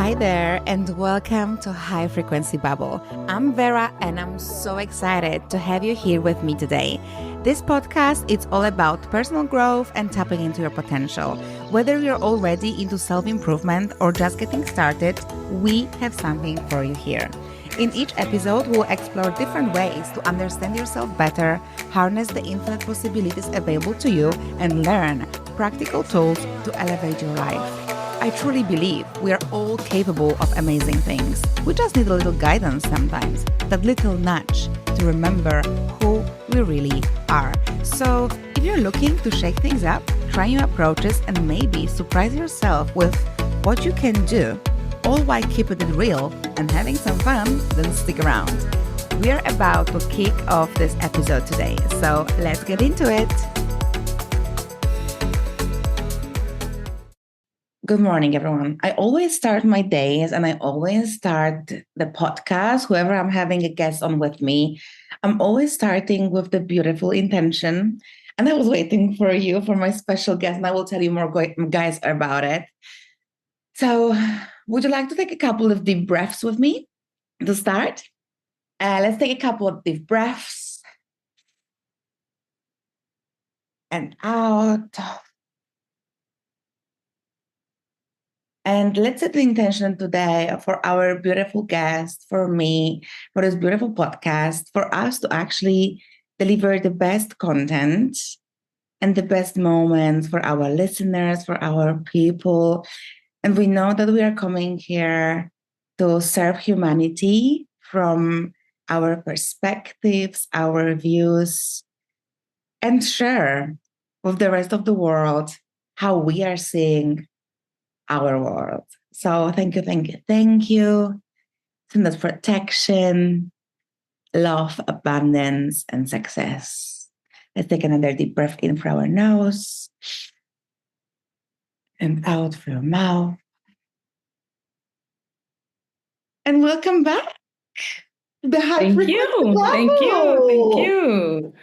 Hi there, and welcome to High Frequency Bubble. I'm Vera, and I'm so excited to have you here with me today. This podcast is all about personal growth and tapping into your potential. Whether you're already into self-improvement or just getting started, we have something for you here. In each episode, we'll explore different ways to understand yourself better, harness the infinite possibilities available to you, and learn practical tools to elevate your life. I truly believe we are all capable of amazing things. We just need a little guidance sometimes, that little nudge to remember who we really are. So if you're looking to shake things up, try new approaches, and maybe surprise yourself with what you can do, all while keeping it real and having some fun, then stick around. We are about to kick off this episode today, so let's get into it. Good morning, everyone. I always start my days and I always start the podcast, whoever I'm having a guest on with me, I'm always starting with the beautiful intention. And I was waiting for you, for my special guest, and I will tell you more, guys, about it. So, would you like to take a couple of deep breaths with me to start? Let's take a couple of deep breaths. And out. And let's set the intention today for our beautiful guest, for me, for this beautiful podcast, for us to actually deliver the best content and the best moments for our listeners, for our people. And we know that we are coming here to serve humanity from our perspectives, our views, and share with the rest of the world how we are seeing our world. So thank you. Send us protection, love, abundance, and success. Let's take another deep breath in through our nose and out through our mouth. And welcome back. Thank you.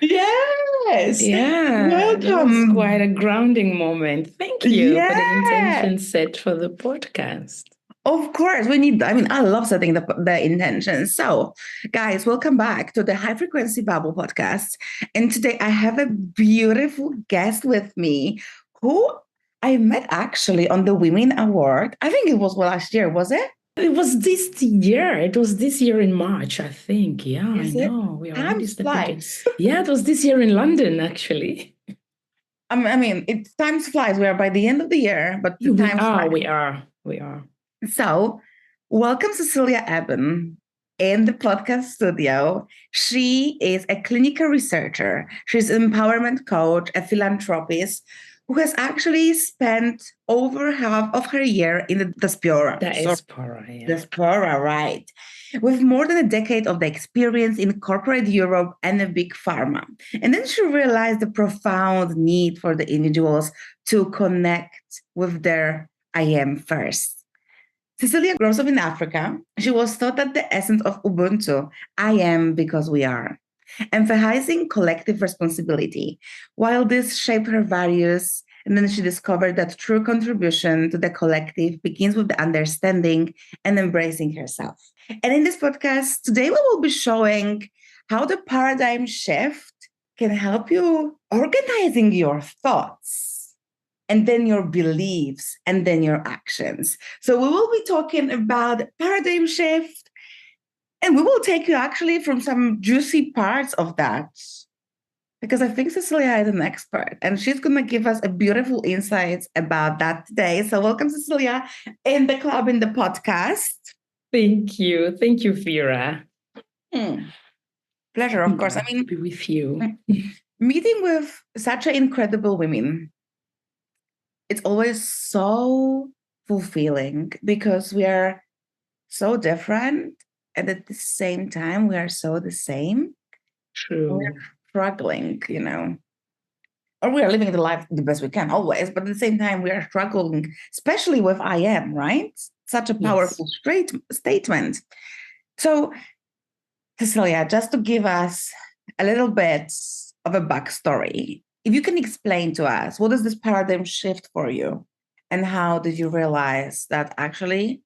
Yes. Yeah. Welcome. That was quite a grounding moment. Thank you for the intention set for the podcast. Of course, I love setting the intention. So, guys, welcome back to the High Frequency Bubble podcast. And today I have a beautiful guest with me who I met actually on the Women Award. I think it was last year, was it? It was this year. It was this year in March, I think. Yeah, Is I it? know. We are Time already flies. Yeah, it was this year in London, actually. Time flies. We are by the end of the year, but We are. So, welcome Cecilia Eben in the podcast studio. She is a clinical researcher. She's an empowerment coach, a philanthropist who has actually spent over half of her year in the diaspora. Diaspora, right. With more than a decade of the experience in corporate Europe and a big pharma. And then she realized the profound need for the individuals to connect with their I am first. Cecilia grows up in Africa. She was taught that the essence of Ubuntu, I am because we are, emphasizing collective responsibility. While this shaped her values, and then she discovered that true contribution to the collective begins with the understanding and embracing herself. And in this podcast, today we will be showing how the paradigm shift can help you organizing your thoughts, and then your beliefs, and then your actions. So we will be talking about paradigm shift, and we will take you actually from some juicy parts of that, because I think Cecilia is an expert, and she's going to give us a beautiful insights about that today. So welcome, Cecilia, in the club, in the podcast. Thank you, Vera. Pleasure, of course. Be with you. Meeting with such incredible women, it's always so fulfilling because we are so different, and at the same time we are so the same. True. We're struggling, or we are living the life the best we can always, but at the same time we are struggling, especially with I am, right? Such a powerful statement. So, Cecilia, just to give us a little bit of a backstory, if you can explain to us, what is this paradigm shift for you? And how did you realize that actually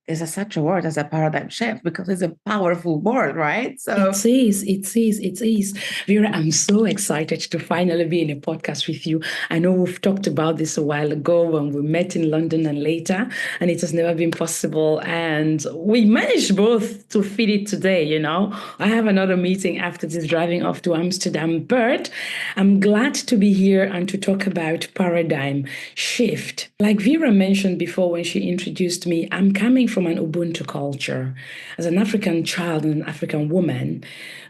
is such a word as a paradigm shift because it's a powerful word, right? So it is. Vera, I'm so excited to finally be in a podcast with you. I know we've talked about this a while ago when we met in London and later, and it has never been possible. And we managed both to fit it today, I have another meeting after this driving off to Amsterdam, but I'm glad to be here and to talk about paradigm shift. Like Vera mentioned before when she introduced me, I'm coming from an Ubuntu culture. As an African child and an African woman,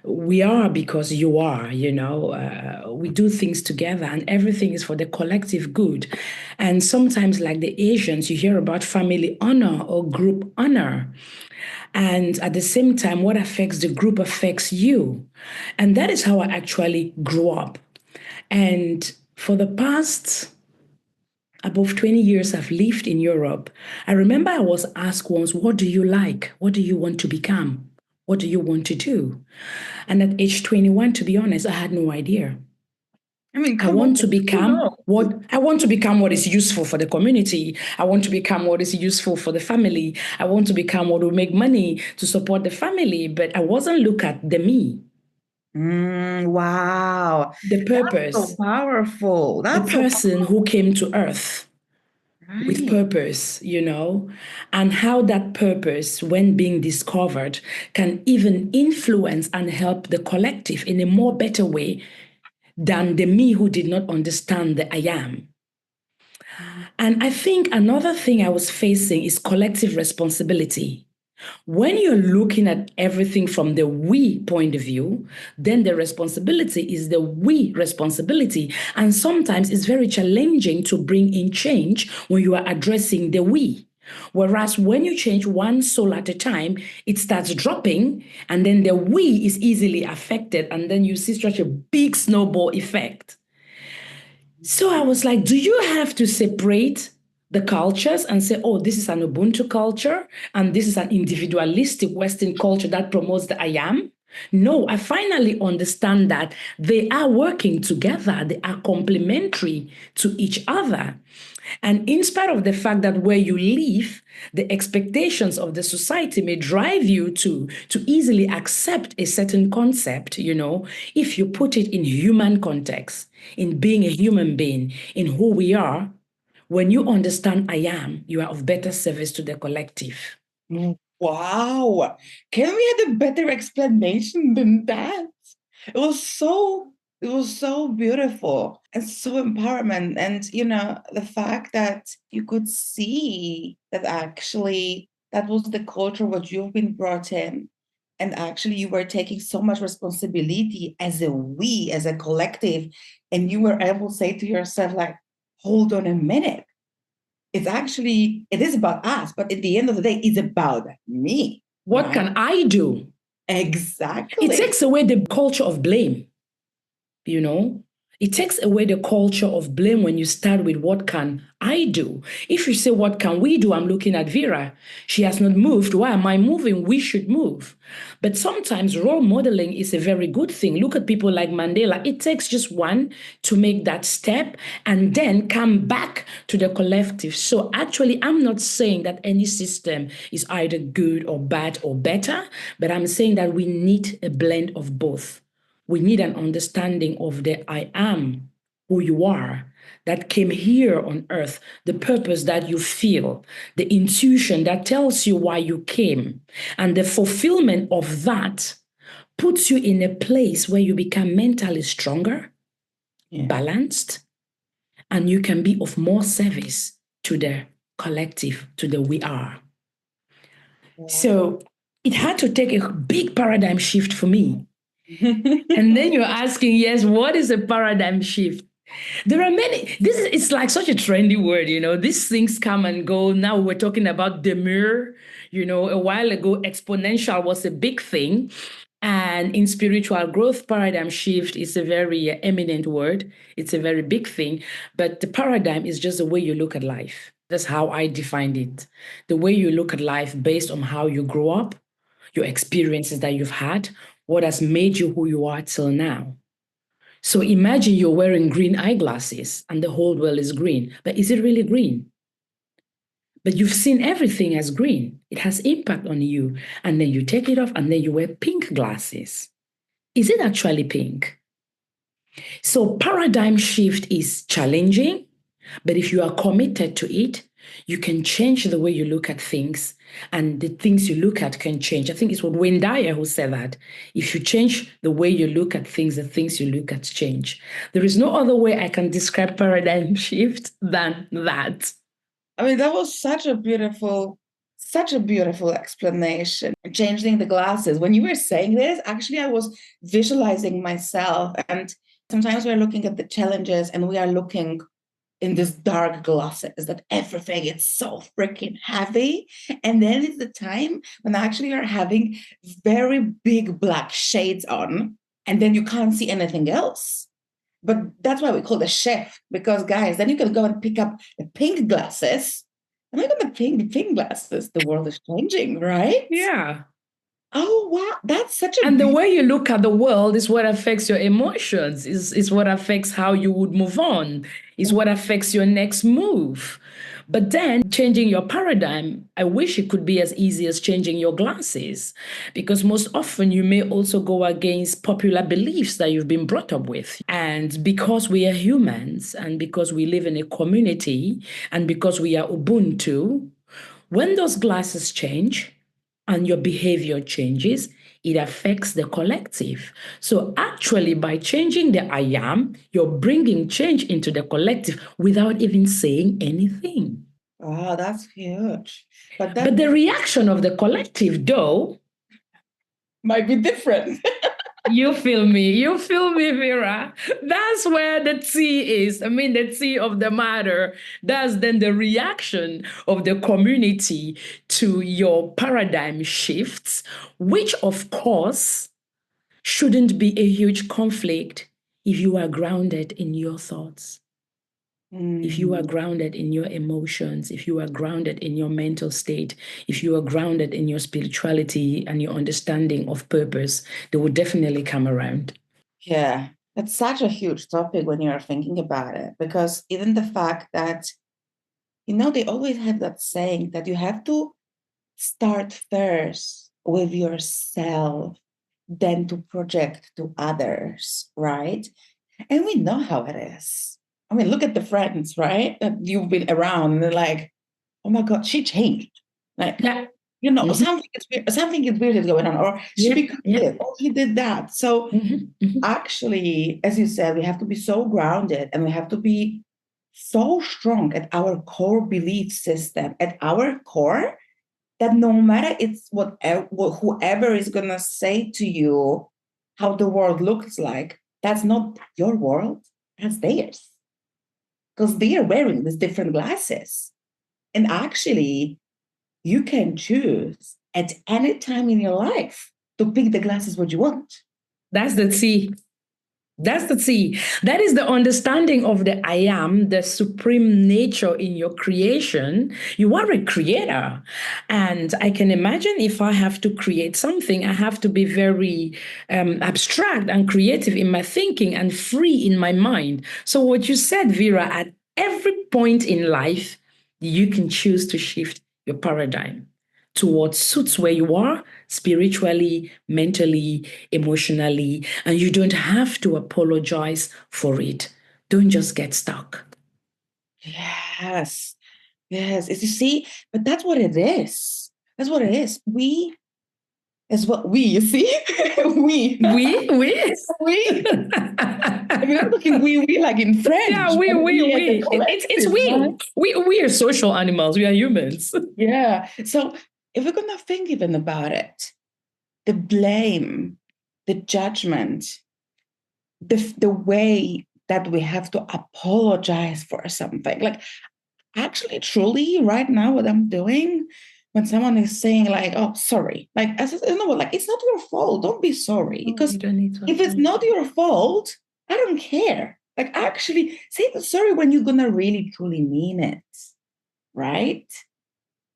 we are because you are, we do things together and everything is for the collective good. And sometimes, like the Asians, you hear about family honor or group honor. And at the same time, what affects the group affects you. And that is how I actually grew up. And for the past above 20 years I've lived in Europe, I remember I was asked once, what do you like? What do you want to become? What do you want to do? And at age 21, to be honest, I had no idea. I mean, I want to become what is useful for the community. I want to become what is useful for the family. I want to become what will make money to support the family. But I wasn't look at the me. Wow. The purpose. That's so powerful. That's the person who came to earth with purpose, and how that purpose, when being discovered, can even influence and help the collective in a more better way than the me who did not understand the I am. And I think another thing I was facing is collective responsibility. When you're looking at everything from the we point of view, then the responsibility is the we responsibility. And sometimes it's very challenging to bring in change when you are addressing the we. Whereas when you change one soul at a time, it starts dropping, and then the we is easily affected, and then you see such a big snowball effect. So I was like, do you have to separate the cultures and say, oh, this is an Ubuntu culture and this is an individualistic Western culture that promotes the I am? No, I finally understand that they are working together. They are complementary to each other. And in spite of the fact that where you live, the expectations of the society may drive you to easily accept a certain concept, if you put it in human context, in being a human being, in who we are, when you understand I am, you are of better service to the collective. Wow. Can we have a better explanation than that? It was so beautiful and so empowerment. And the fact that you could see that actually that was the culture what you've been brought in. And actually you were taking so much responsibility as a collective, and you were able to say to yourself, like, hold on a minute. It is about us, but at the end of the day, it's about me. What can I do? Exactly. It takes away the culture of blame, It takes away the culture of blame when you start with what can I do? If you say what can we do, I'm looking at Vera. She has not moved. Why am I moving? We should move. But sometimes role modeling is a very good thing. Look at people like Mandela. It takes just one to make that step and then come back to the collective. So actually, I'm not saying that any system is either good or bad or better, but I'm saying that we need a blend of both. We need an understanding of the I am, who you are, that came here on earth, the purpose that you feel, the intuition that tells you why you came. And the fulfillment of that puts you in a place where you become mentally stronger, balanced, and you can be of more service to the collective, to the we are. Wow. So it had to take a big paradigm shift for me. And then you're asking, yes, what is a paradigm shift? There are many. It's like such a trendy word, These things come and go. Now we're talking about the mirror. A while ago, exponential was a big thing. And in spiritual growth, paradigm shift is a very eminent word. It's a very big thing. But the paradigm is just the way you look at life. That's how I defined it. The way you look at life based on how you grow up, your experiences that you've had, what has made you who you are till now. So imagine you're wearing green eyeglasses and the whole world is green. But is it really green? but you've seen everything as green. It has impact on you. And then you take it off and then you wear pink glasses. Is it actually pink? So paradigm shift is challenging, but if you are committed to it, you can change the way you look at things, and the things you look at can change. I think it's what Wayne Dyer who said that. If you change the way you look at things, the things you look at change. There is no other way I can describe paradigm shift than that. I mean, that was such a beautiful explanation. Changing the glasses. When you were saying this, actually, I was visualizing myself. And sometimes we're looking at the challenges and we are looking in this dark glasses that everything is so freaking heavy. And then it's the time when actually you're having very big black shades on, and then you can't see anything else. But that's why we call the shift, because guys, then you can go and pick up the pink glasses. And look at the pink glasses. The world is changing, right? Yeah. Oh, wow. That's such a... And the way you look at the world is what affects your emotions, is what affects how you would move on, is what affects your next move. But then changing your paradigm, I wish it could be as easy as changing your glasses, because most often you may also go against popular beliefs that you've been brought up with. And because we are humans, and because we live in a community, and because we are Ubuntu, when those glasses change and your behavior changes, it affects the collective. So actually, by changing the I am, you're bringing change into the collective without even saying anything. Wow, that's huge. But the reaction of the collective, though, might be different. You feel me, Vera. That's where the tea is. I mean, the tea of the matter. That's then the reaction of the community to your paradigm shifts, which, of course, shouldn't be a huge conflict if you are grounded in your thoughts. If you are grounded in your emotions, if you are grounded in your mental state, if you are grounded in your spirituality and your understanding of purpose, they will definitely come around. Yeah, it's such a huge topic when you're thinking about it, because even the fact that, they always have that saying that you have to start first with yourself, then to project to others, right? And we know how it is. I mean, look at the friends, right? That you've been around, and they're like, oh my God, she changed. Like, Yeah. something is weird is going on, or she became this, or he did that. So actually, as you said, we have to be so grounded, and we have to be so strong at our core belief system, at our core, that no matter it's whatever, whoever is gonna say to you how the world looks like, that's not your world, that's theirs. Because they are wearing these different glasses. And actually, you can choose at any time in your life to pick the glasses what you want. That's the tea. That's the tea. That is the understanding of the I am, the supreme nature in your creation. You are a creator. And I can imagine if I have to create something, I have to be very abstract and creative in my thinking and free in my mind. So, what you said, Vera, at every point in life, you can choose to shift your paradigm to what suits where you are spiritually, mentally, emotionally, and you don't have to apologize for it. Don't just get stuck. Yes. Yes. As you see, but that's what it is. That's what it is. We, as what we, you see, we. I mean, I'm looking we like in French. Yeah, we. It's we. We are social animals. We are humans. Yeah. So if we're gonna think even about it, the blame, the judgment, the way that we have to apologize for something, like actually, truly, right now, what I'm doing when someone is saying like, "Oh, sorry," like like it's not your fault. Don't be sorry, because if it's not your fault, I don't care. Like actually, say sorry when you're gonna really truly mean it, right?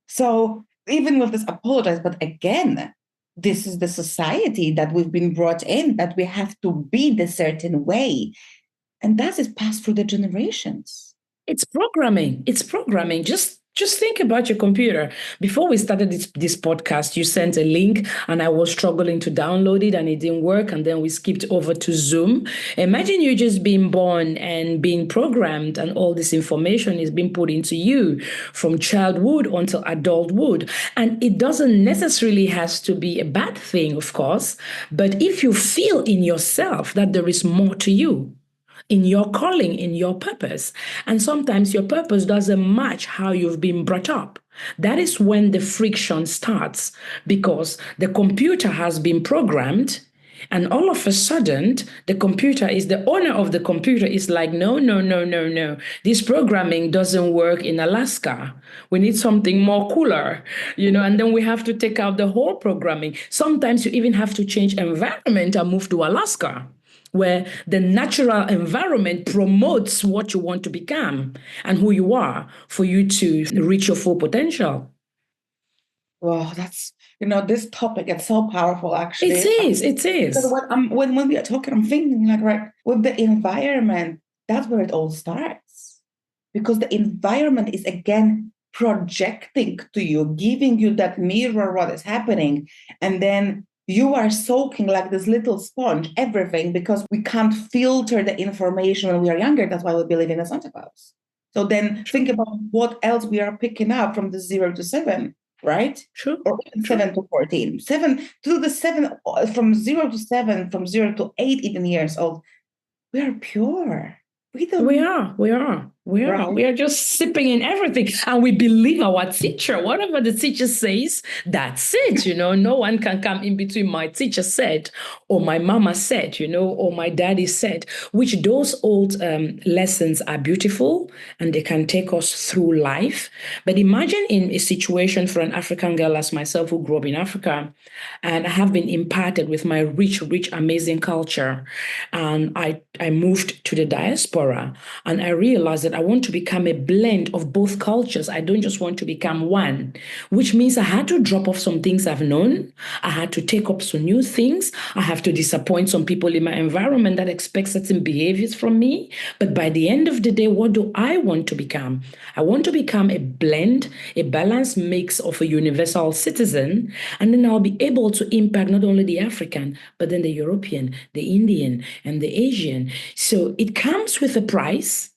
So even with this apologize, but again, this is the society that we've been brought in, that we have to be the certain way, and that is passed through the generations. It's programming. It's programming. Just Just think about your computer. Before we started this podcast, you sent a link and I was struggling to download it and it didn't work. And then we skipped over to Zoom. Imagine you just being born and being programmed, and all this information is being put into you from childhood until adulthood. And it doesn't necessarily has to be a bad thing, of course. But if you feel in yourself that there is more to you, in your calling, in your purpose. And sometimes your purpose doesn't match how you've been brought up. That is when the friction starts, because the computer has been programmed. And all of a sudden, the computer is the owner of the computer is like, no, no, no, no, no. This programming doesn't work in Alaska. We need something more cooler, and then we have to take out the whole programming. Sometimes you even have to change environment and move to Alaska, where the natural environment promotes what you want to become and who you are for you to reach your full potential. Well, that's, this topic, it's so powerful, actually. It is. Because when we are talking, I'm thinking like, right, with the environment, that's where it all starts. Because the environment is, again, projecting to you, giving you that mirror, what is happening. And then you are soaking like this little sponge, everything, because we can't filter the information when we are younger. That's why we believe in the Santa Claus. So then think about what else we are picking up from the 0 to 7, right? True. Or 7 to 14. 7 to the 7, from 0 to 7, from 0 to 8 even years old. We are pure. We are. Right? We are just sipping in everything. And we believe our teacher. Whatever the teacher says, that's it. No one can come in between my teacher said, or my mama said, or my daddy said, which those old lessons are beautiful and they can take us through life. But imagine in a situation for an African girl as myself who grew up in Africa, and I have been imparted with my rich, amazing culture. And I moved to the diaspora, and I realized that I want to become a blend of both cultures. I don't just want to become one, which means I had to drop off some things I've known. I had to take up some new things. I have to disappoint some people in my environment that expect certain behaviors from me. But by the end of the day, what do I want to become? I want to become a blend, a balanced mix of a universal citizen, and then I'll be able to impact not only the African, but then the European, the Indian, and the Asian. So it comes with a price.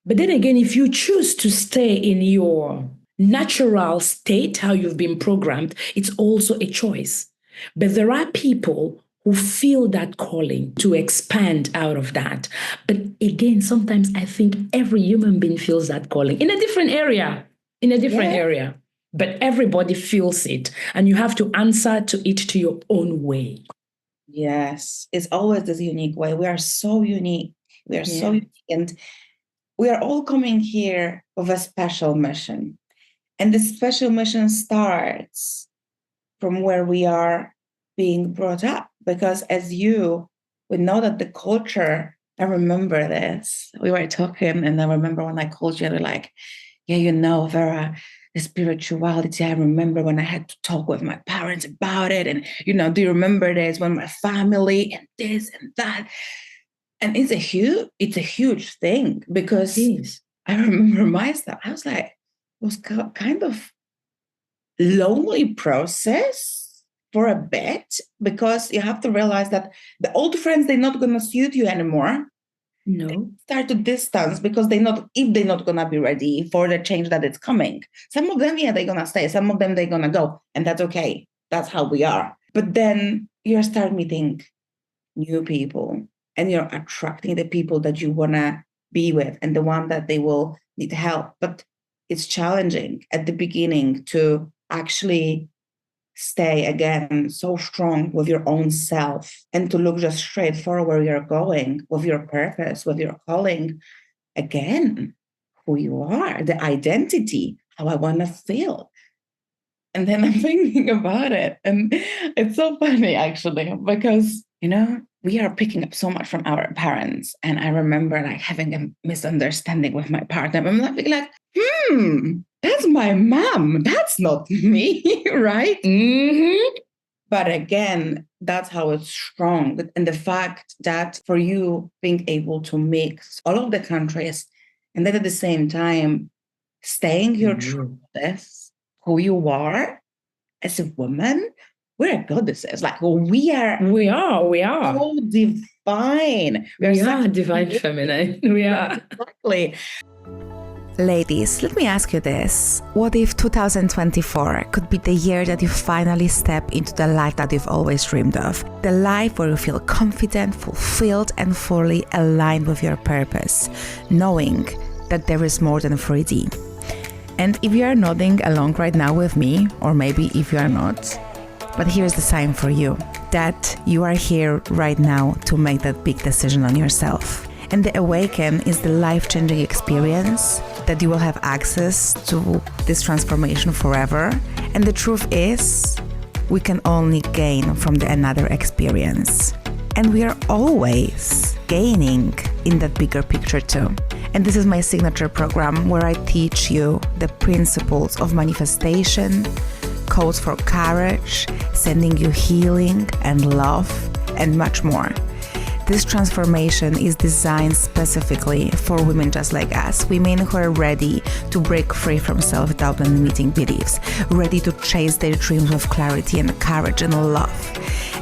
But then again, if you choose to stay in your natural state, how you've been programmed, it's also a choice. But there are people who feel that calling to expand out of that. But again, sometimes I think every human being feels that calling in a different area, area. But everybody feels it, and you have to answer to it to your own way. Yes, it's always this unique way. We are so unique. We are so unique. And we are all coming here with a special mission. And the special mission starts from where we are being brought up. Because we know that the culture, I remember this. We were talking, and I remember when I called you, and you're like, yeah, Vera, the spirituality. I remember when I had to talk with my parents about it. And, do you remember this when my family and this and that? And it's a huge thing, because I remember myself, I was like, it was kind of lonely process for a bit, because you have to realize that the old friends, they're not going to suit you anymore. No. They start to distance, because they're not going to be ready for the change that is coming. Some of them, they're going to stay. Some of them, they're going to go. And that's okay. That's how we are. But then you start meeting new people, and you're attracting the people that you want to be with, and the one that they will need help. But it's challenging at the beginning to actually stay again so strong with your own self, and to look just straight for where you're going with your purpose, with your calling. Again, who you are, the identity, how I want to feel. And then I'm thinking about it, and it's so funny, actually, because we are picking up so much from our parents. And I remember having a misunderstanding with my partner. I'm like, that's my mom. That's not me, right? Mm-hmm. But again, that's how it's strong. And the fact that for you being able to mix all of the countries, and then at the same time staying your true this, who you are as a woman, we're goddesses. Like we are so divine. We are divine feminine. We are. Exactly. Ladies, let me ask you this. What if 2024 could be the year that you finally step into the life that you've always dreamed of? The life where you feel confident, fulfilled, and fully aligned with your purpose, knowing that there is more than 3D. And if you are nodding along right now with me, or maybe if you are not, but here's the sign for you, that you are here right now to make that big decision on yourself. And the Awaken is the life-changing experience that you will have access to this transformation forever. And the truth is, we can only gain from the another experience. And we are always gaining in that bigger picture too. And this is my signature program where I teach you the principles of manifestation, codes for courage, sending you healing and love, and much more. This transformation is designed specifically for women just like us, women who are ready to break free from self-doubt and limiting beliefs, ready to chase their dreams with clarity and courage and love.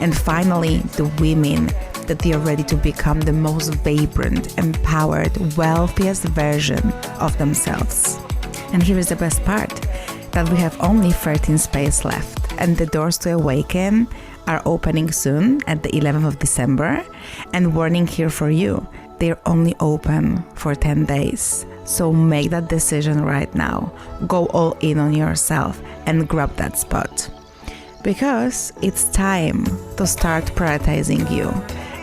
And finally, the women that they are ready to become the most vibrant, empowered, wealthiest version of themselves. And here is the best part, that we have only 13 spaces left, and the doors to Awaken are opening soon at the 11th of December. And warning here for you, they're only open for 10 days. So make that decision right now. Go all in on yourself and grab that spot. Because it's time to start prioritizing you.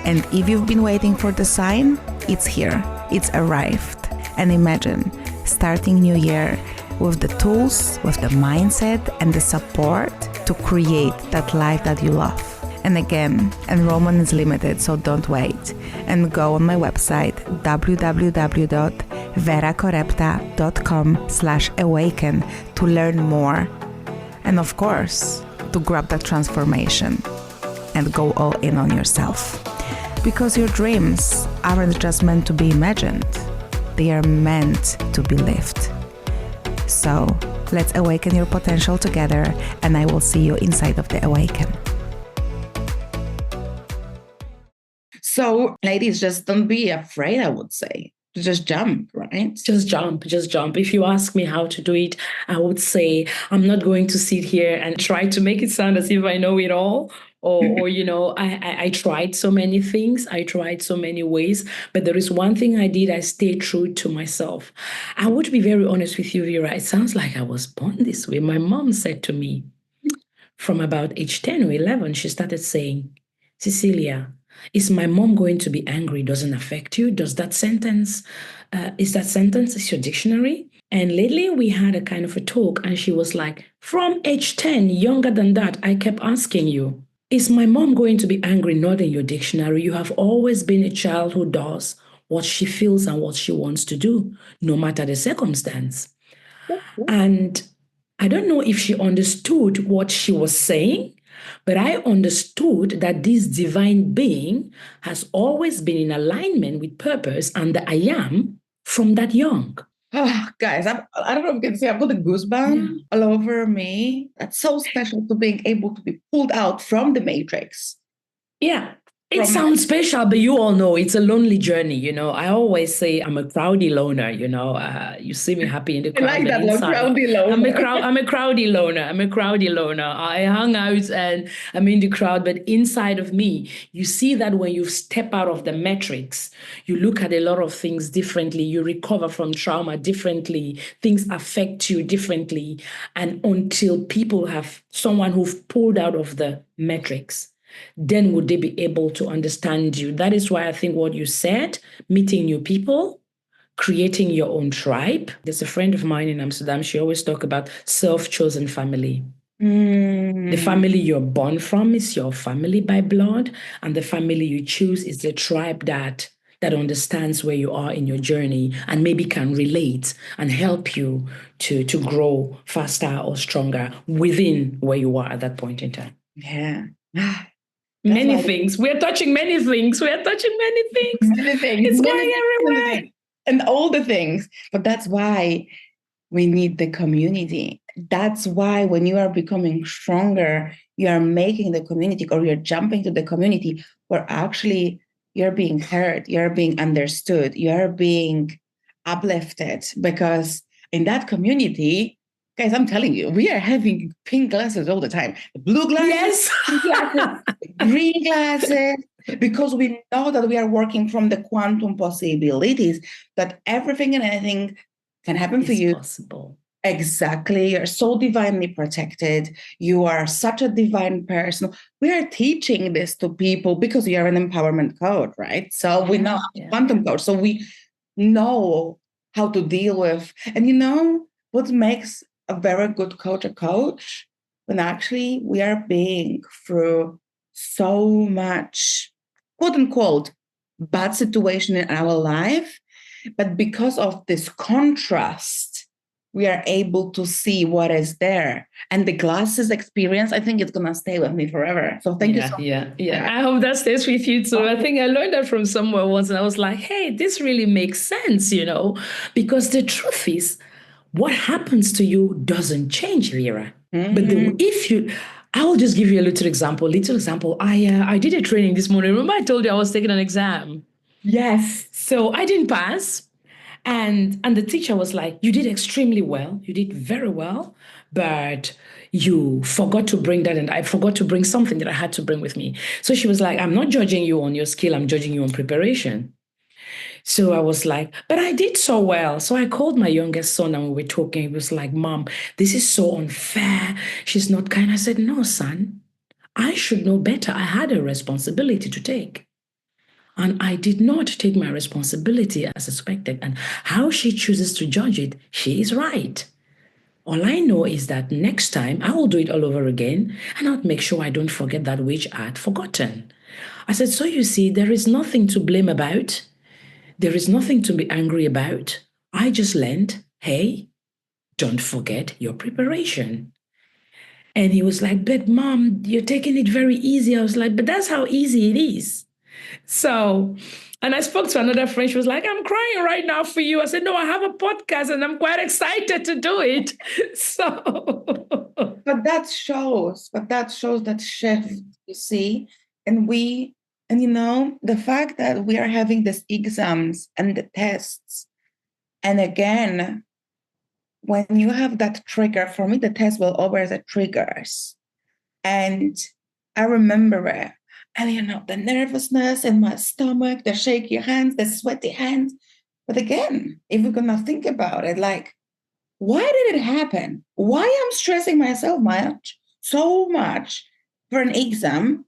And if you've been waiting for the sign, it's here. It's arrived. And imagine starting new year with the tools, with the mindset and the support to create that life that you love. And again, enrollment is limited, so don't wait. And go on my website, www.veracorepta.com/awaken to learn more. And of course, to grab that transformation and go all in on yourself. Because your dreams aren't just meant to be imagined, they are meant to be lived. So let's awaken your potential together, and I will see you inside of the Awaken. So ladies, just don't be afraid, I would say. Just jump, right? Just jump. If you ask me how to do it, I would say I'm not going to sit here and try to make it sound as if I know it all. Or you know, I tried so many things. I tried so many ways. But there is one thing I did. I stayed true to myself. I would be very honest with you, Vera. It sounds like I was born this way. My mom said to me from about age 10 or 11, she started saying, Cecilia, is my mom going to be angry? Doesn't affect you? Does that sentence, is your dictionary? And lately we had a kind of a talk, and she was like, from age 10, younger than that, I kept asking you, is my mom going to be angry? Not in your dictionary. You have always been a child who does what she feels and what she wants to do, no matter the circumstance. And I don't know if she understood what she was saying, but I understood that this divine being has always been in alignment with purpose and the I am from that young. Oh, guys, I don't know if you can see, I've got the goosebumps all over me. That's so special to being able to be pulled out from the matrix. Yeah. It sounds special, but you all know it's a lonely journey. You know, I always say I'm a crowdy loner. You know, you see me happy in the crowd. I like that, crowdy loner. I'm a crowdy loner. I hang out and I'm in the crowd, but inside of me, you see that when you step out of the matrix, you look at a lot of things differently. You recover from trauma differently. Things affect you differently, and until people have someone who've pulled out of the matrix, then would they be able to understand you. That is why I think what you said, meeting new people, creating your own tribe. There's a friend of mine in Amsterdam, she always talk about self-chosen family. The family you're born from is your family by blood, and the family you choose is the tribe that understands where you are in your journey and maybe can relate and help you to grow faster or stronger within where you are at that point in time. Yeah. Many things. We're touching many things. It's going everywhere. And all the things. But that's why We need the community. That's why when you are becoming stronger, you are making the community or you're jumping to the community where actually you're being heard, you're being understood, you're being uplifted. Because in that community, guys, I'm telling you, we are having pink glasses all the time, blue glasses, Yes. glasses, green glasses, because we know that we are working from the quantum possibilities, that everything and anything can happen for It's you. possible. Exactly. You're so divinely protected. You are such a divine person. We are teaching this to people because you are an empowerment coach, right? So we know quantum coach. So we know how to deal with. And you know what makes a very good coach a coach? When actually we are being through so much, quote unquote, bad situation in our life. But because of this contrast, we are able to see what is there. And the glasses experience, I think it's going to stay with me forever. So thank you so much. Yeah. I hope that stays with you too. I think I learned that from somewhere once and I was like, hey, this really makes sense, because the truth is, what happens to you doesn't change, Vera. But I will just give you a little example. I did a training this morning. Remember I told you I was taking an exam? Yes. So I didn't pass. And the teacher was like, you did extremely well. You did very well, but you forgot to bring that. And I forgot to bring something that I had to bring with me. So she was like, I'm not judging you on your skill. I'm judging you on preparation. So I was like, but I did so well. So I called my youngest son and we were talking. He was like, Mom, this is so unfair. She's not kind. I said, no, son, I should know better. I had a responsibility to take. And I did not take my responsibility as expected. And how she chooses to judge it, she is right. All I know is that next time I will do it all over again and I'll make sure I don't forget that which I had forgotten. I said, so you see, there is nothing to blame about. There is nothing to be angry about. I just learned, hey, don't forget your preparation. And he was like, but Mom, you're taking it very easy. I was like, but that's how easy it is. So, and I spoke to another friend. She was like, I'm crying right now for you. I said, no, I have a podcast and I'm quite excited to do it. So, but that shows that shift, you see. And the fact that we are having these exams and the tests. And again, when you have that trigger, for me, the test will always the triggers. And I remember it. And the nervousness in my stomach, the shaky hands, the sweaty hands. But again, if we're gonna think about it, like, why did it happen? Why am stressing myself so much for an exam?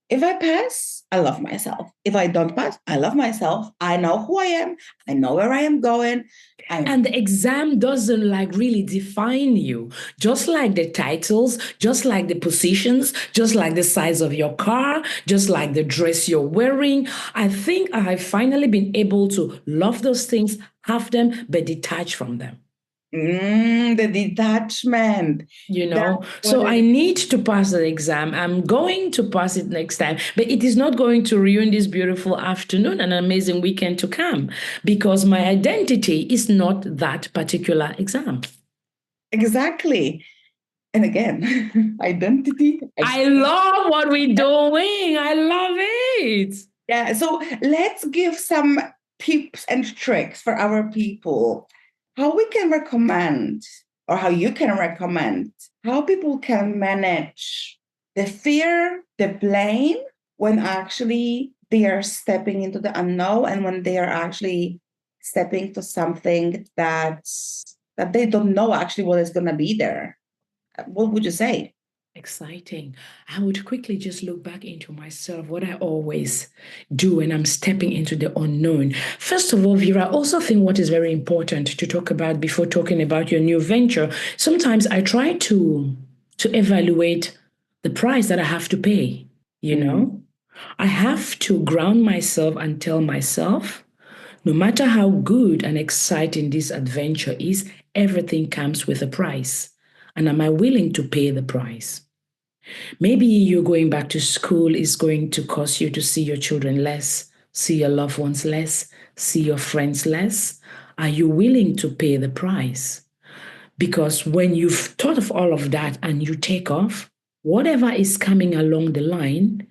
If I pass, I love myself. If I don't pass, I love myself. I know who I am. I know where I am going. And the exam doesn't really define you. Just like the titles, just like the positions, just like the size of your car, just like the dress you're wearing. I think I have finally been able to love those things, have them, but detach from them. The detachment. So I need to pass the exam. I'm going to pass it next time, but it is not going to ruin this beautiful afternoon and amazing weekend to come because my identity is not that particular exam. Exactly. And again, identity. I love what we're doing. I love it. Yeah. So let's give some tips and tricks for our people. How we can recommend, or how you can recommend, how people can manage the fear, the blame when actually they are stepping into the unknown and when they are actually stepping to something that they don't know actually what is going to be there. What would you say? Exciting. I would quickly just look back into myself, what I always do when I'm stepping into the unknown. First of all, Vera, I also think what is very important to talk about before talking about your new venture. Sometimes I try to evaluate the price that I have to pay, I have to ground myself and tell myself, no matter how good and exciting this adventure is, everything comes with a price. And am I willing to pay the price? Maybe you going back to school is going to cause you to see your children less, see your loved ones less, see your friends less. Are you willing to pay the price? Because when you've thought of all of that and you take off, whatever is coming along the line,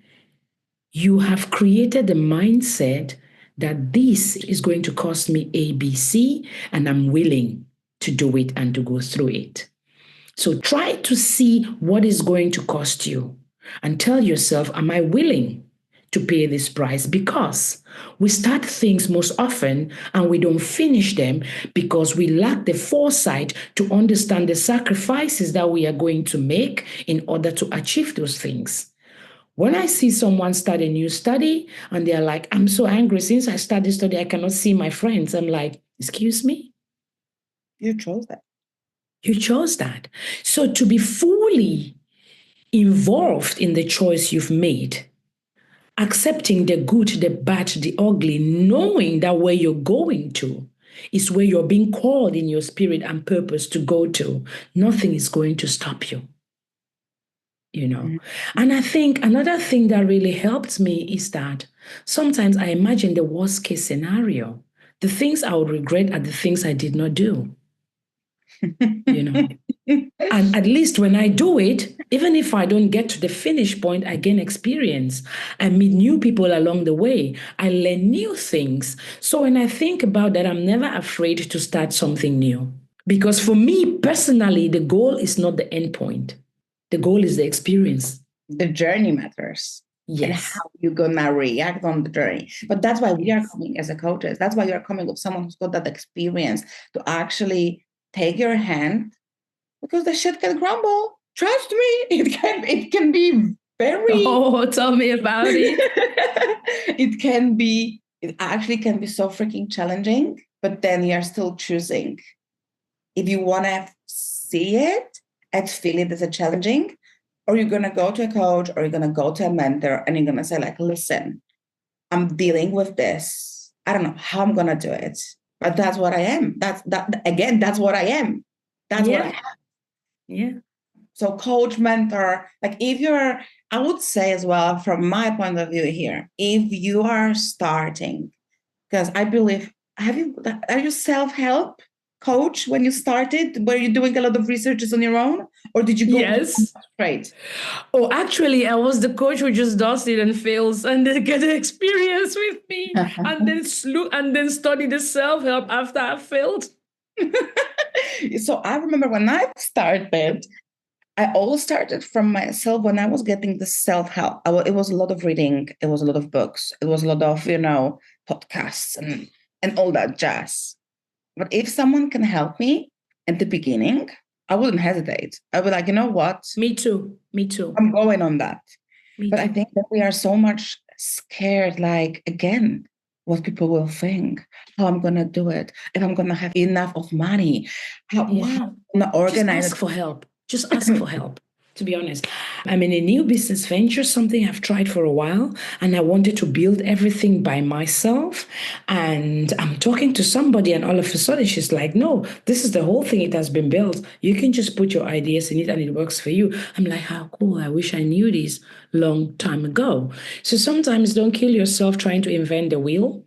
you have created the mindset that this is going to cost me A, B, C, and I'm willing to do it and to go through it. So try to see what is going to cost you and tell yourself, am I willing to pay this price? Because we start things most often and we don't finish them because we lack the foresight to understand the sacrifices that we are going to make in order to achieve those things. When I see someone start a new study and they're like, I'm so angry since I started this study, I cannot see my friends. I'm like, excuse me? You chose that. You chose that. So to be fully involved in the choice you've made, accepting the good, the bad, the ugly, knowing that where you're going to is where you're being called in your spirit and purpose to go to, nothing is going to stop you. Mm-hmm. And I think another thing that really helped me is that sometimes I imagine the worst case scenario. The things I would regret are the things I did not do. And at least when I do it, even if I don't get to the finish point, I gain experience. I meet new people along the way. I learn new things. So when I think about that, I'm never afraid to start something new. Because for me personally, the goal is not the end point. The goal is the experience. The journey matters. Yes. And how you're going to react on the journey. But that's why we are coming as a coaches. That's why you're coming with someone who's got that experience to actually take your hand, because the shit can crumble. Trust me, it can be very... Oh, tell me about it. It actually can be so freaking challenging, but then you're still choosing. If you want to see it and feel it as a challenging, or you're going to go to a coach, or you're going to go to a mentor, and you're going to say like, listen, I'm dealing with this. I don't know how I'm going to do it, but that's what I am. That's what I am. That's what I am. Yeah. So coach, mentor, like I would say as well, from my point of view here, if you are starting, because I believe, are you self-help coach when you started? Were you doing a lot of researches on your own, or did you go straight? Oh, actually, I was the coach who just does it and fails, and then get the experience with me, and then study the self-help after I failed. So I remember when I started, I all started from myself. When I was getting the self-help, it was a lot of reading, it was a lot of books, it was a lot of podcasts and all that jazz. But if someone can help me at the beginning, I wouldn't hesitate. I would be like, you know what? Me too. I'm going on that. But I think that we are so much scared, like, again, what people will think, how I'm going to do it, if I'm going to have enough of money, how I'm going to organize. Just ask for help. Just ask for help. To be honest, I'm in a new business venture, something I've tried for a while, and I wanted to build everything by myself. And I'm talking to somebody, and all of a sudden she's like, no, this is the whole thing. It has been built. You can just put your ideas in it and it works for you. I'm like, how cool. I wish I knew this long time ago. So sometimes don't kill yourself trying to invent the wheel.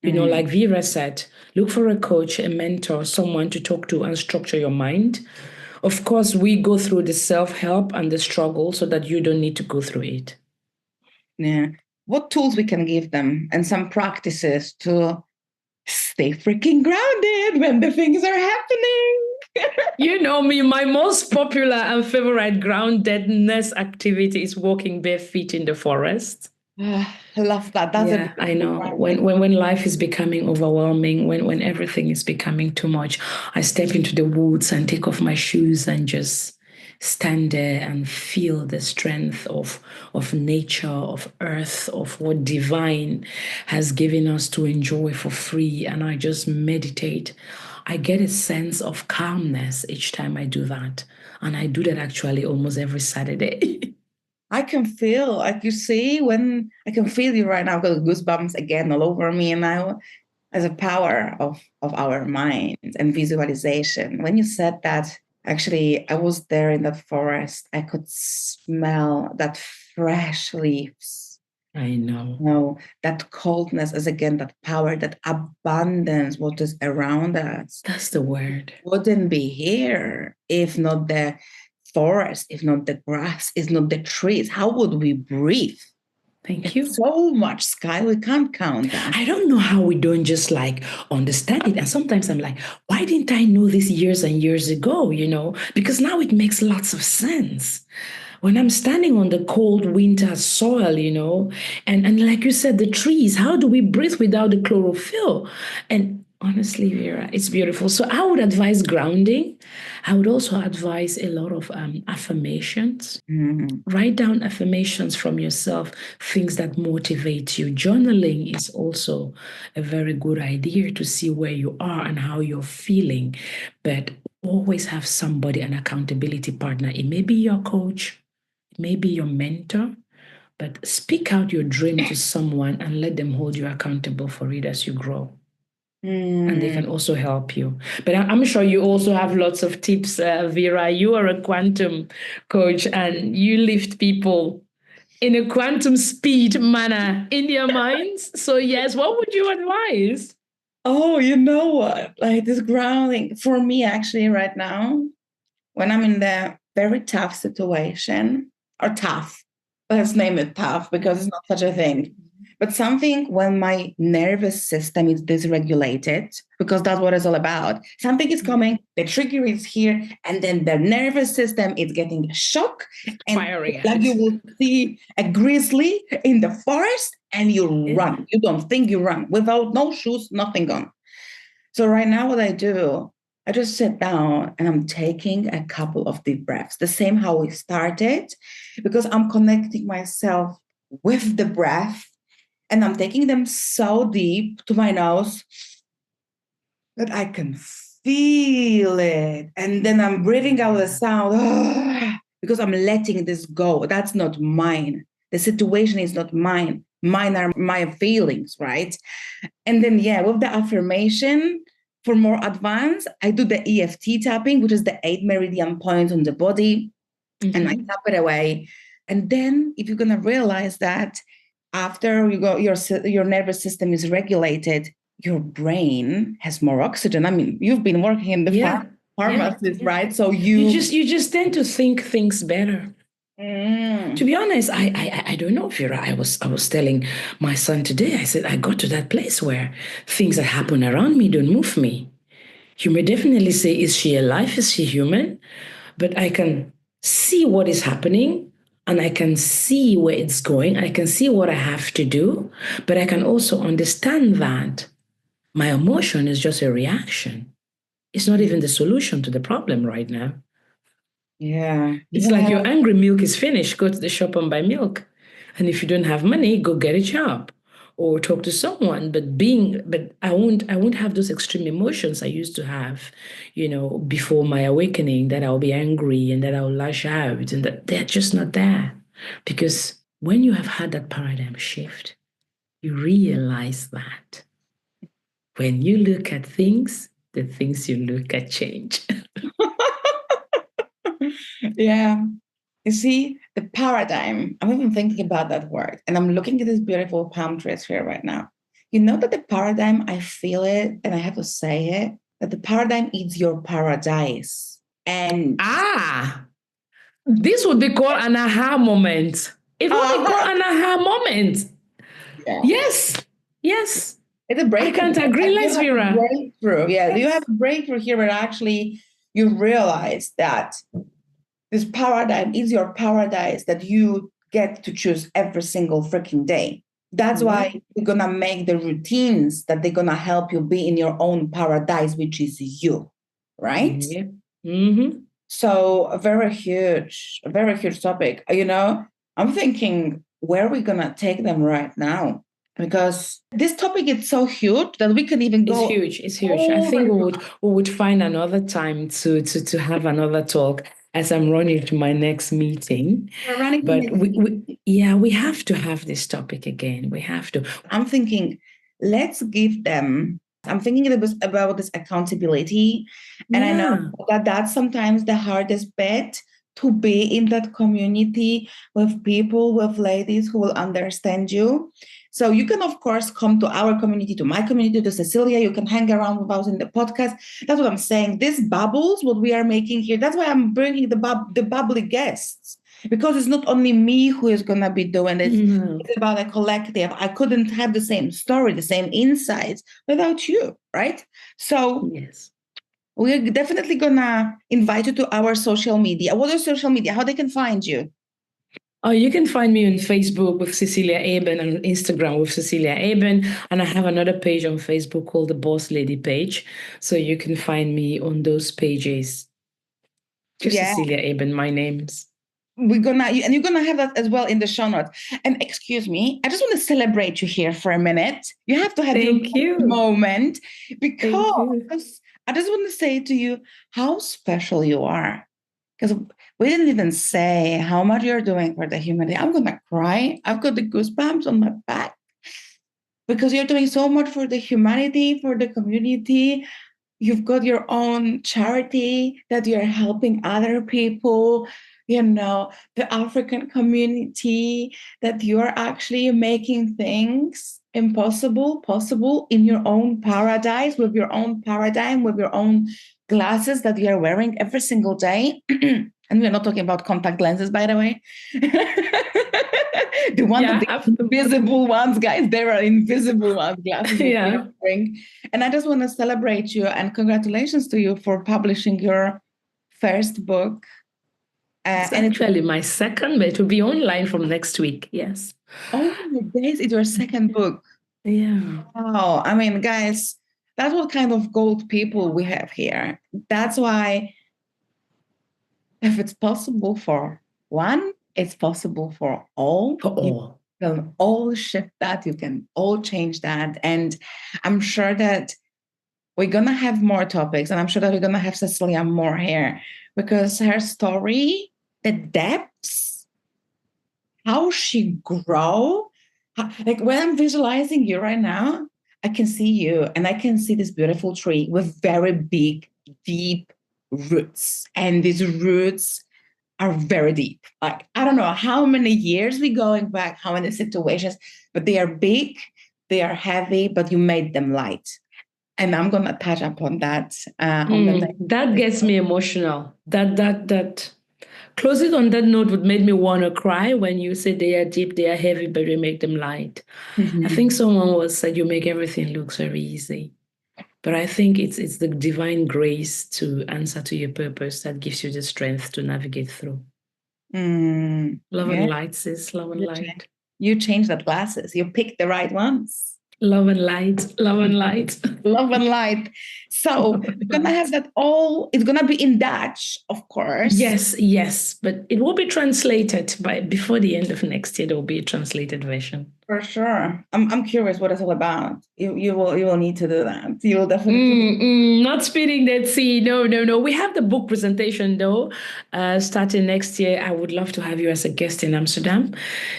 Like Vera said, look for a coach, a mentor, someone to talk to and structure your mind. Of course, we go through the self-help and the struggle so that you don't need to go through it. Yeah. What tools we can give them and some practices to stay freaking grounded when the things are happening. You know me, my most popular and favorite groundedness activity is walking bare feet in the forest. I love that. That's I know. When life is becoming overwhelming, when everything is becoming too much, I step into the woods and take off my shoes and just stand there and feel the strength of nature, of earth, of what divine has given us to enjoy for free. And I just meditate. I get a sense of calmness each time I do that. And I do that actually almost every Saturday. I can feel, like you see, when I can feel you right now, I've got goosebumps again all over me. And now, as a power of our mind and visualization, when you said that, actually, I was there in that forest. I could smell that fresh leaves. I know. No, that coldness is again that power, that abundance, what is around us. That's the word. Wouldn't be here if not the forest, if not the grass, if not the trees. How would we breathe? Thank you. So much sky, we can't count that. I don't know how we don't just like understand it. And sometimes I'm like, why didn't I know this years and years ago? Because now it makes lots of sense. When I'm standing on the cold winter soil, and like you said, the trees, how do we breathe without the chlorophyll? And honestly, Vera, it's beautiful. So I would advise grounding. I would also advise a lot of affirmations. Write down affirmations from yourself, things that motivate you. Journaling is also a very good idea to see where you are and how you're feeling. But always have somebody, an accountability partner. It may be your coach, it may be your mentor, but speak out your dream to someone and let them hold you accountable for it as you grow. And they can also help you. But I'm sure you also have lots of tips, Vera. You are a quantum coach and you lift people in a quantum speed manner in their minds. So yes, what would you advise? Oh, you know what? Like this grounding for me actually right now, when I'm in the very tough situation, or tough, let's name it tough because it's not such a thing. But something when my nervous system is dysregulated, because that's what it's all about. Something is coming, the trigger is here, and then the nervous system is getting a shock. And like you will see a grizzly in the forest and you run. You don't think you run without no shoes, nothing on. So right now what I do, I just sit down and I'm taking a couple of deep breaths, the same how we started, because I'm connecting myself with the breath. And I'm taking them so deep to my nose that I can feel it. And then I'm breathing out the sound because I'm letting this go. That's not mine. The situation is not mine. Mine are my feelings, right? And then, with the affirmation, for more advanced, I do the EFT tapping, which is the 8 meridian points on the body. And I tap it away. And then if you're going to realize that after you go, your nervous system is regulated, your brain has more oxygen. I mean, you've been working in the pharmacies, right? So you just tend to think things better. To be honest, I don't know, Vera. I was telling my son today, I said, I got to that place where things that happen around me don't move me. You may definitely say, is she alive? Is she human? But I can see what is happening. And I can see where it's going. I can see what I have to do. But I can also understand that my emotion is just a reaction. It's not even the solution to the problem right now. It's like your angry milk is finished. Go to the shop and buy milk. And if you don't have money, go get a job or talk to someone. But I won't have those extreme emotions I used to have, before my awakening, that I'll be angry and that I'll lash out, and that they're just not there. Because when you have had that paradigm shift, you realize that when you look at things, the things you look at change. You see, the paradigm, I'm even thinking about that word, and I'm looking at these beautiful palm trees here right now. You know that the paradigm, I feel it, and I have to say it, that the paradigm is your paradise. And this would be called an aha moment. It would be called an aha moment. Yes. It's a breakthrough. I can't agree less, Vera. Breakthrough. You have a breakthrough here where actually you realize that this paradigm is your paradise that you get to choose every single freaking day. That's why you're going to make the routines that they're going to help you be in your own paradise, which is you, right? So a very huge topic. I'm thinking, where are we going to take them right now? Because this topic is so huge that we can even go. It's huge. I think we would find another time to have another talk as I'm running to my next meeting. But we have to have this topic again. We have to. I'm thinking, let's give them. I'm thinking about this accountability. And I know that that's sometimes the hardest bit, to be in that community with people, with ladies who will understand you. So you can, of course, come to our community, to my community, to Cecilia. You can hang around with us in the podcast. That's what I'm saying. These bubbles, what we are making here, that's why I'm bringing the bubbly guests. Because it's not only me who is going to be doing it. It's about a collective. I couldn't have the same story, the same insights without you, right? So yes, we're definitely going to invite you to our social media. What are social media? How they can find you? Oh, you can find me on Facebook with Cecilia Eben and on Instagram with Cecilia Eben. And I have another page on Facebook called the Boss Lady page. So you can find me on those pages. Just Cecilia Eben, my name's. We're gonna, and you're gonna have that as well in the show notes. And excuse me, I just want to celebrate you here for a minute. You have to have your moment, because I just want to say to you how special you are. Because we didn't even say how much you're doing for the humanity. I'm gonna cry. I've got the goosebumps on my back because you're doing so much for the humanity, for the community. You've got your own charity that you're helping other people, the African community, that you're actually making things possible in your own paradise, with your own paradigm, with your own glasses that you're wearing every single day. And we're not talking about contact lenses, by the way. The invisible ones, guys, there are invisible ones, glasses. And I just want to celebrate you and congratulations to you for publishing your first book. It's actually my second, but it will be online from next week. Yes. Oh my days, it's your second book. Yeah. Wow. I mean, guys, that's what kind of gold people we have here. That's why if it's possible for one, it's possible for all. For all. You can all shift that. You can all change that. And I'm sure that we're going to have more topics. And I'm sure that we're going to have Cecilia more here, because her story, the depths, how she grew. Like when I'm visualizing you right now, I can see you and I can see this beautiful tree with very big, deep roots. And these roots are very deep. Like, I don't know how many years we're going back, how many situations, but they are big, they are heavy, but you made them light. And I'm going to touch upon that. That gets me emotional. That closing on that note would make me want to cry when you say they are deep, they are heavy, but we make them light. Mm-hmm. I think someone once said you make everything look very easy. But I think it's the divine grace to answer to your purpose that gives you the strength to navigate through. Love and light, sis. Love and light. You changed the glasses. You picked the right ones. Love and light. Love and light. Love and light. So we're gonna have that all. It's gonna be in Dutch, of course. Yes. But it will be translated before the end of next year. There will be a translated version. For sure. I'm curious what it's all about. You will need to do that. You will definitely not spilling that tea. No. We have the book presentation though. Starting next year. I would love to have you as a guest in Amsterdam.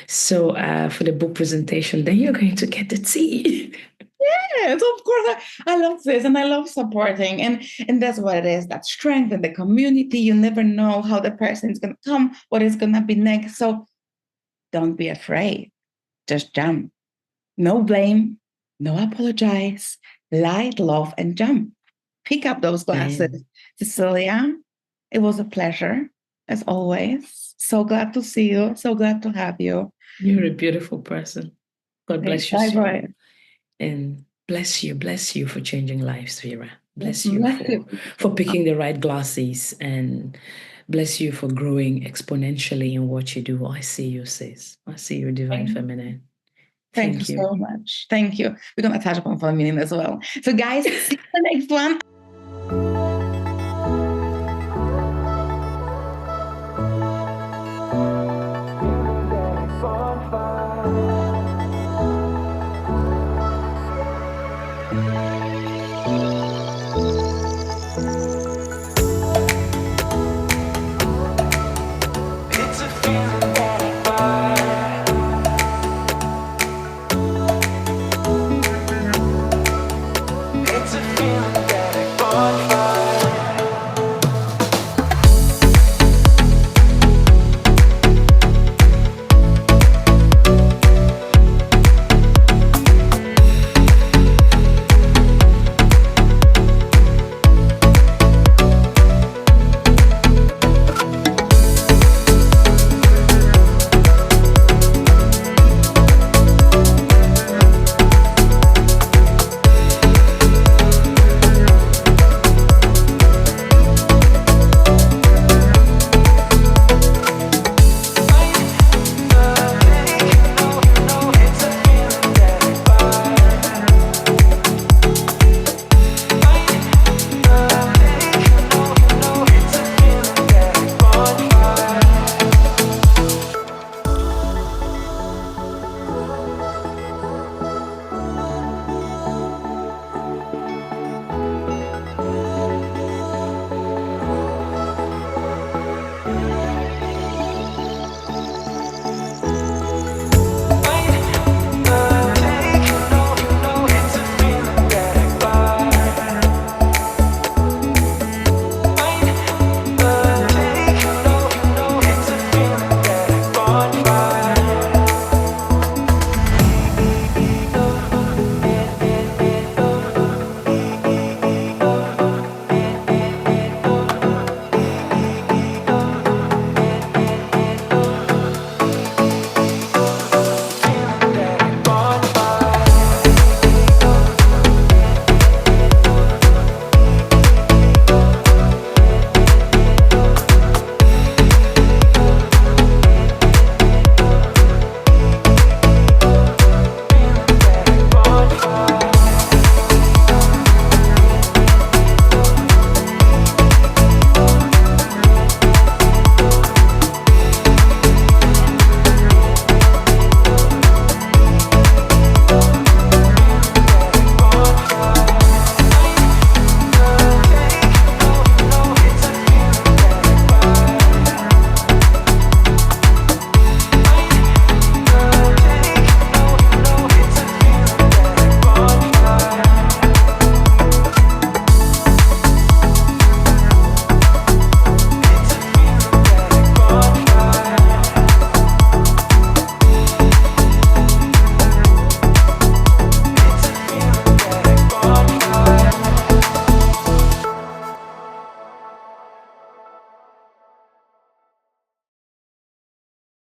So for the book presentation, then you're going to get the tea. Yes, of course. I love this and I love supporting. And that's what it is, that strength in the community. You never know how the person is going to come, what is going to be next. So don't be afraid. Just jump. No blame, no apologize. Light, love, and jump. Pick up those glasses. Cecilia, it was a pleasure, as always. So glad to see you. So glad to have you. You're a beautiful person. God bless you so. And bless you for changing lives, Vera. Bless you for picking the right glasses, and bless you for growing exponentially in what you do. I see you, sis. I see you, divine feminine. Thank you so much. Thank you. We're going to touch upon feminine as well. So guys, see you in the next one.